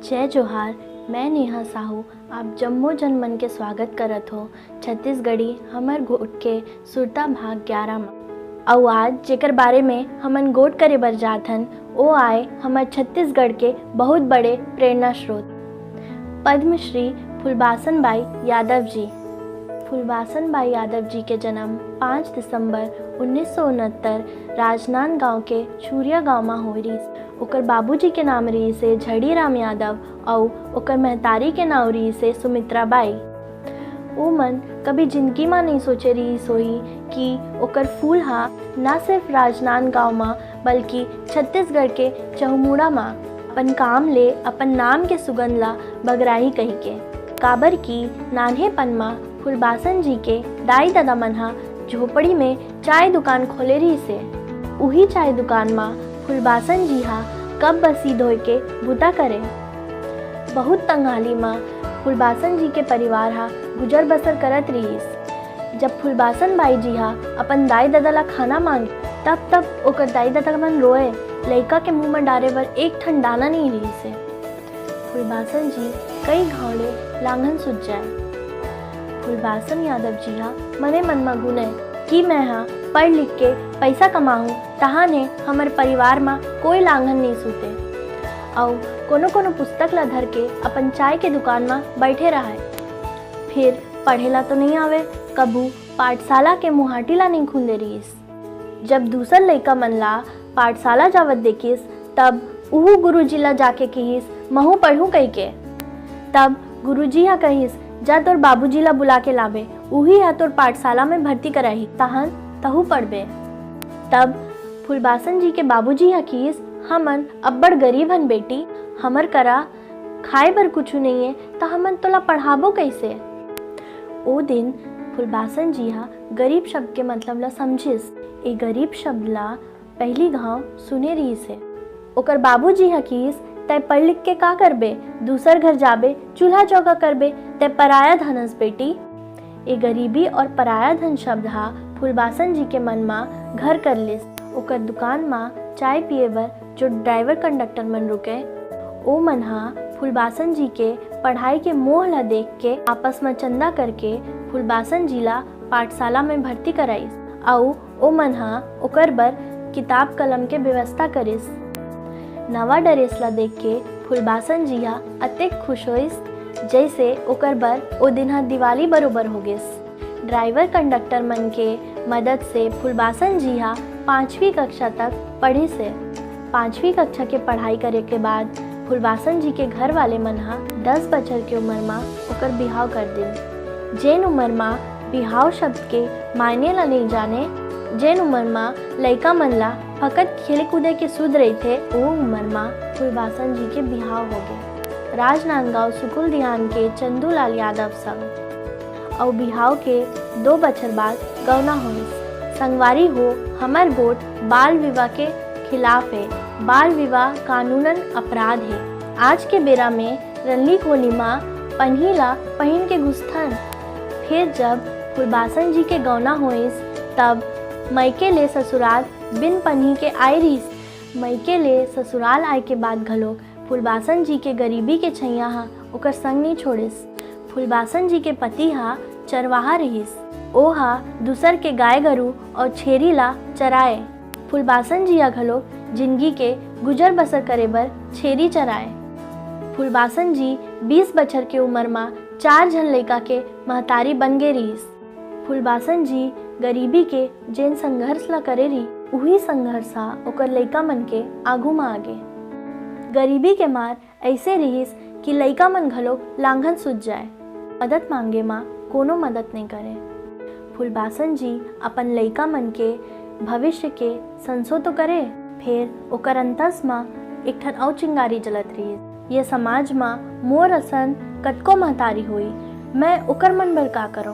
जय जोहार। मैं नेहा साहू आप जम्मो जनमन के स्वागत करत हो छत्तीसगढ़ी हमर गोट के सुरता भाग 11 में। और आज जेकर बारे में हमन गोट करे बर जात हन वो आए हमर छत्तीसगढ़ के बहुत बड़े प्रेरणा स्रोत पद्मश्री फुलबासन बाई यादव जी। फुलबासन बाई यादव जी के जन्म 5 दिसंबर 1969 राजनांदगांव के छुरिया गांव में होई रहीस। ओकर बाबूजी के नाम रही से झड़ी राम यादव और ओकर महतारी के नाम रही से सुमित्रा बाई। वो मन कभी जिंदगी में नहीं सोचे रही सोई कि ओकर फूल हा न सिर्फ राजनांदगांव में बल्कि छत्तीसगढ़ के चहुमुड़ा में अपन काम ले अपन नाम के सुगंध ला बगराही कही के। काबर की नान्हेपन में फुलबासन जी के दाई दादा मन हा झोपड़ी में चाय दुकान खोले रही से। उही चाय दुकान में फुलबासन जी हा कब बसी धोए के बूता करे। बहुत तंगाली में फुलबासन जी के परिवार हा गुजर बसर करत रहीस। जब फुलबासन बाई जी हा अपन दाई दादा ला खाना मांगे तब ओकर दाई दादा मन रोए लइका के मुंह में डारे बर एक ठन दाना नहीं रही से। फुलबासन जी कई घावले लांघन सुझ जाए। फुलबासन यादव जी हा मने मन में गुने कि मैं हा पढ़ लिख के पैसा कमाऊँ तहाँ ने हमर परिवार में कोई लांघन नहीं सूते और कोनो पुस्तक ला धर के अपन चाय के दुकान में बैठे रहा। फिर पढ़ेला तो नहीं आवे, कबू पाठशाला के मुहाटी ला नहीं खुल दे रहीस। जब दूसर लइका मन ला पाठशाला जावत देखिस तब उहू गुरुजी ला जाके कहिस महू पढ़ू कही के। तब गुरुजी हा कहिस जा तोर बाबूजी ला बुला के लावे, उही हा तोर पाठशाला में भर्ती कराही तहन तहू पढ़बे। तब फुलबासन जी के बाबूजी हा किस हमन अब्बड़ गरीब हन बेटी, हमर करा खाए बर कुछ नहीं है तो हमन तोला पढ़ाबो कैसे। ओ दिन फुलबासन जी हा गरीब शब्द के मतलब ला समझिस। ए गरीब शब्द ला पहली घाव सुने रही से। ओकर बाबूजी हा किस तय पढ़ लिख के का करबे, दूसर घर जाबे चूल्हा चौका करबे तय पराया धनस बेटी। ए गरीबी और पराया धन शब्द हा फुलबासन जी के मन में घर कर लिस। ओकर दुकान में चाय पिए बर जो ड्राइवर कंडक्टर मन रुके ओ मन हा फुलबासन जी के पढ़ाई के मोह ला देख के आपस में चंदा करके फुलबासन जी ला पाठशाला में भर्ती कराइस और ओ मन हा ओकर बर किताब कलम के व्यवस्था करिस। नवा ड्रेस ला देख के फुलबासन जी हा अतेक खुश होइस जैसे ओकर बर ओ दिन हा दिवाली बरोबर हो गिस। ड्राइवर कंडक्टर मन के मदद से फुलबासन जी हा 5वीं कक्षा तक पढ़ी से। 5वीं कक्षा के पढ़ाई करे के बाद फुलबासन जी के घर वाले मन हा 10 बछर के उम्र में ओकर बिहाव कर दिन। जेन उम्र में बिहाव शब्द के मायने ला नहीं जाने, जेन उम्र में लइका मन ला फकत खेले कूदे के सुध रही थे वो उम्र में फुलबासन जी के बिहाव हो गए राजनांदगांव सुकुल दिहान के चंदूलाल यादव संग। और बिहाव के 2 बछर बाद गौना होइस। संगवारी हो हमर गोट बाल विवाह के खिलाफ है। बाल विवाह कानूनन अपराध है। आज के बेरा में रल्ली होली माँ पन्हीला पहिन के घुसथन। फिर जब फुलबासन जी के गौना होइस तब मैके ले ससुराल बिन पन्ही के आए रहीस। मैके ले ससुराल आए के बाद घलोक फुलबासन जी के गरीबी के छैया हा ओकर संग नहीं छोड़िस। फुलबासन जी के पति हा चरवाहा रहीस। ओ हा दूसर के गाय गरू और छेरी ला चराए। फुलबासन जी हा घलोक जिंदगी के गुजर बसर करे बर छेरी चराए। फुलबासन जी 20 बछर के उम्र में 4 झन लइका के महतारी बन गे रहीस। फुलबासन जी गरीबी के जेन संघर्ष ला करे रही उही संघर्ष हा ओकर लइका मन के आगू में आगे। गरीबी के मार ऐसे रहीस कि लइका मन घलोक लांघन सुझ जाए। मदद मांगे माँ कोनो मदद नहीं करे। फुलबासन जी अपन लइका मन के भविष्य के संसो तो करे, फिर ओकर अंतस में एक ठन और चिंगारी जलत रही। ये समाज में मोर असन कतको महतारी हुई, मैं ओकर मन बर का करो।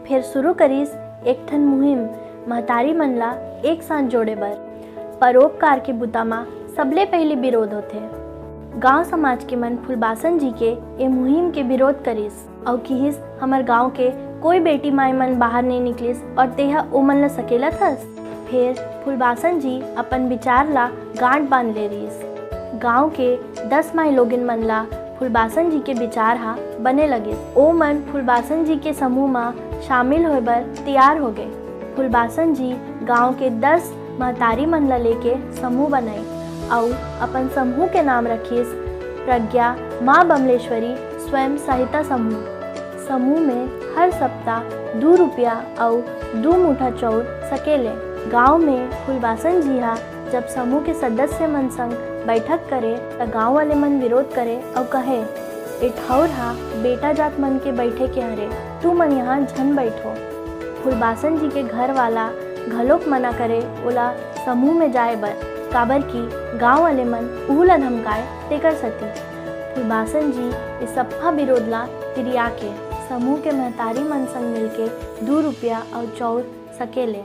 फिर शुरू करीस एक ठन मुहिम महतारी मन ला एक साथ जोड़े बर। परोपकार के बुता में सबले पहले विरोध होते। गांव समाज के मन फुलबासन जी के ये मुहिम के विरोध करिस और किहिस हमर गांव के कोई बेटी माई मन बाहर नहीं निकलिस और तेहा ओ मन ला सकेला थस। फिर फुलबासन जी अपन विचार ला गांठ बांध ले रहीस। गांव के 10 माई लोगिन मन ला फूलबासन जी के विचार हा बने लगे। ओ मन फूलबासन जी के समूह में शामिल होए बर तैयार हो गए। फूलबासन जी गांव के 10 महतारी मन ला लेके समूह बनाई और अपन समूह के नाम रखिस प्रज्ञा माँ बमलेश्वरी स्वयं सहायता समूह। समूह में हर सप्ताह 2 रुपया और 2 मुठा चाउर सकेले। गांव में फूलबासन जी हा जब समूह के सदस्य मन संग बैठक करे त गांव वाले मन विरोध करे और कहे ए ठौर हा बेटा जात मन के बैठे के हरे, तू मन यहाँ झन बैठो। फूलबासन जी के घर वाला घलोक मना करे ओला समूह में जाए बर, काबर की गांव वाले मन उहुला धमकाए तेकर सती। फूलबासन जी इस सप्फा विरोध ला तिरिया के समूह के महतारी मन संग मिलके 2 रुपया और चाउर सकेले।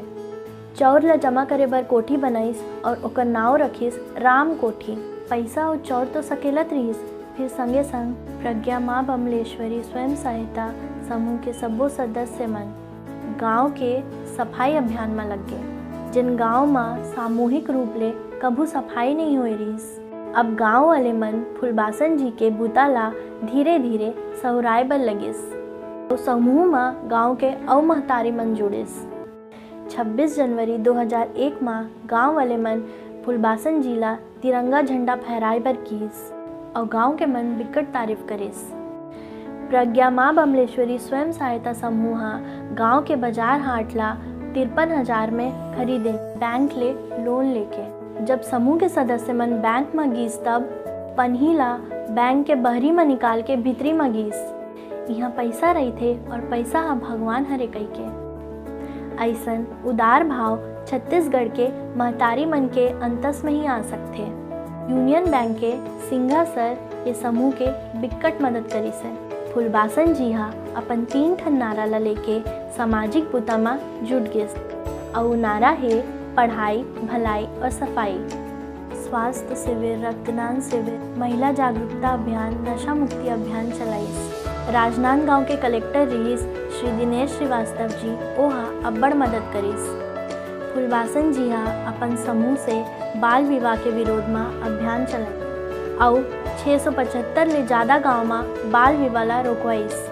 चाउर ला जमा करे बर कोठी बनाइस और ओकर नाव रखिस राम कोठी। पैसा और चाउर तो सकेलत रहिस, फिर संगे संग प्रज्ञा माँ बमलेश्वरी स्वयं सहायता समूह के सब्बो सदस्य मन गांव के सफाई अभियान में लग गए। जिन गांव में सामूहिक रूप ले कभू सफाई नहीं होई रहिस, अब गांव वाले मन फूलबासन जी के बूता ला धीरे धीरे सहुराए बर लगिस। तो समूह में गांव के अउ महतारी मन जुड़िस। 26 जनवरी 2001 में गांव वाले मन फूलबासन जी ला तिरंगा झंडा फहराए बर कीस और गांव के मन बिकट तारीफ करिस। प्रज्ञा माँ बमलेश्वरी स्वयं सहायता समूह गांव के बाजार हाट ला 53,000 में खरीदे बैंक ले लोन लेके। जब समूह के सदस्य मन बैंक में गीस तब पन्ही ला बैंक के बहरी में निकाल के भीतरी में गीस। यहाँ पैसा रही थे और पैसा हा भगवान हरे कही के। ऐसन उदार भाव छत्तीसगढ़ के महतारी मन के अंतस में ही आ सकते। यूनियन बैंक के सिंघा सर ये समूह के बिकट मदद करी से। फूलबासन जी हा अपन 3 ठन नारा ला लेके सामाजिक बुता में जुट गए और नारा है पढ़ाई, भलाई और सफाई। स्वास्थ्य शिविर, रक्तदान शिविर, महिला जागरूकता अभियान, नशा मुक्ति अभियान चलाइस। राजनांदगांव के कलेक्टर रहीस श्री दिनेश श्रीवास्तव जी ओहा अब्बड़ मदद करिस। फूलबासन जी हा अपन समूह से बाल विवाह के विरोध में अभियान चलाई और 675 ले ज़्यादा गांव में बाल विवाह ला रोकवाइस।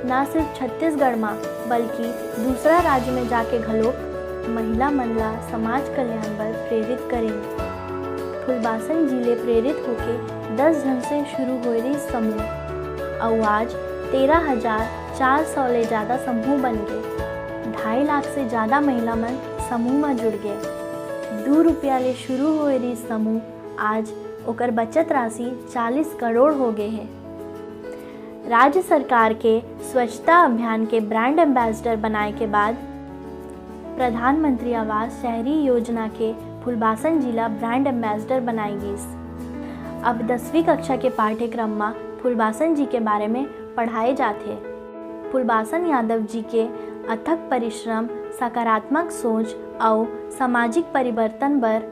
न सिर्फ छत्तीसगढ़ में बल्कि दूसरा राज्य में जाके घलोक महिला मन ला समाज कल्याण बर प्रेरित करें। फूलबासन जी ले प्रेरित होके 10 जन से शुरू हो रही समूह और आज 13,400 ले ज़्यादा समूह बन गए। 2.5 लाख से ज़्यादा महिला मन समूह में जुड़ गए। 2 रुपया ले शुरू हो रही समूह आज ओकर बचत राशि 40 करोड़ हो गए है। राज्य सरकार के स्वच्छता अभियान के ब्रांड एम्बेसडर बनाए के बाद प्रधानमंत्री आवास शहरी योजना के फूलबासन जिला ब्रांड एम्बेसडर बनाई गई। अब 10वीं कक्षा के पाठ्यक्रम में फूलबासन जी के बारे में पढ़ाए जाते। फूलबासन यादव जी के अथक परिश्रम, सकारात्मक सोच और सामाजिक परिवर्तन बर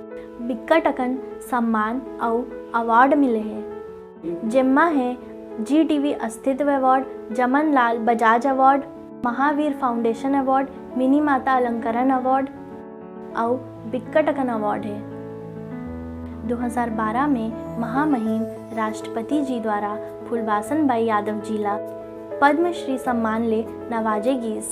बिकट अकन सम्मान और अवार्ड मिले हैं। जिम्मा है GTV Astitva award, Jaman Lal Bajaj award, Mahavir foundation award, Mini Mata अलंकरण अवार्ड और बिकट अकन अवार्ड है। 2012 में महामहिम राष्ट्रपति जी द्वारा फूलबासन बाई यादव जी ला पद्मश्री सम्मान ले नवाजे गीस।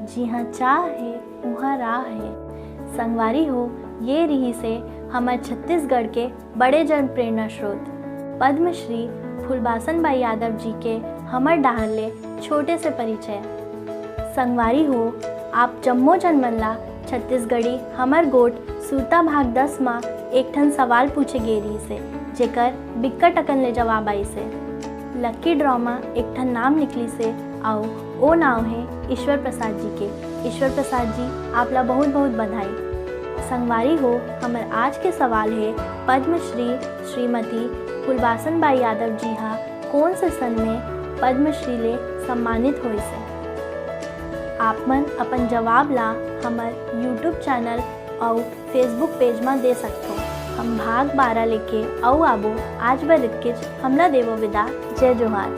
जी हाँ, चाह है वहाँ राह है। संगवारी हो ये रही से हमारे छत्तीसगढ़ के बड़े जन प्रेरणा स्रोत पद्मश्री फूलबासन बाई यादव जी के हमर डाहर ले छोटे से परिचय। संगवारी हो आप जम्मो जन मन ला छत्तीसगढ़ी हमर गोट सूता भाग 10 में एक ठन सवाल पूछे गे रही से, जेकर बिकट अकन ले जवाब आई से। लक्की ड्रॉ में एक ठन नाम निकली से आओ ओ नाम है ईश्वर प्रसाद जी के। ईश्वर प्रसाद जी आप ला बहुत बहुत बधाई। संगवारी हो हमर आज के सवाल है पद्मश्री श्रीमती फूलबासन बाई यादव जी हा कौन से सन में पद्मश्री ले सम्मानित हुई से। आप मन अपन जवाब ला हमर YouTube चैनल और Facebook पेज में दे सकते हो। हम भाग 12 लेके आओ आबो आज बर इतकेच हमला देवो विदा। जय जोहार।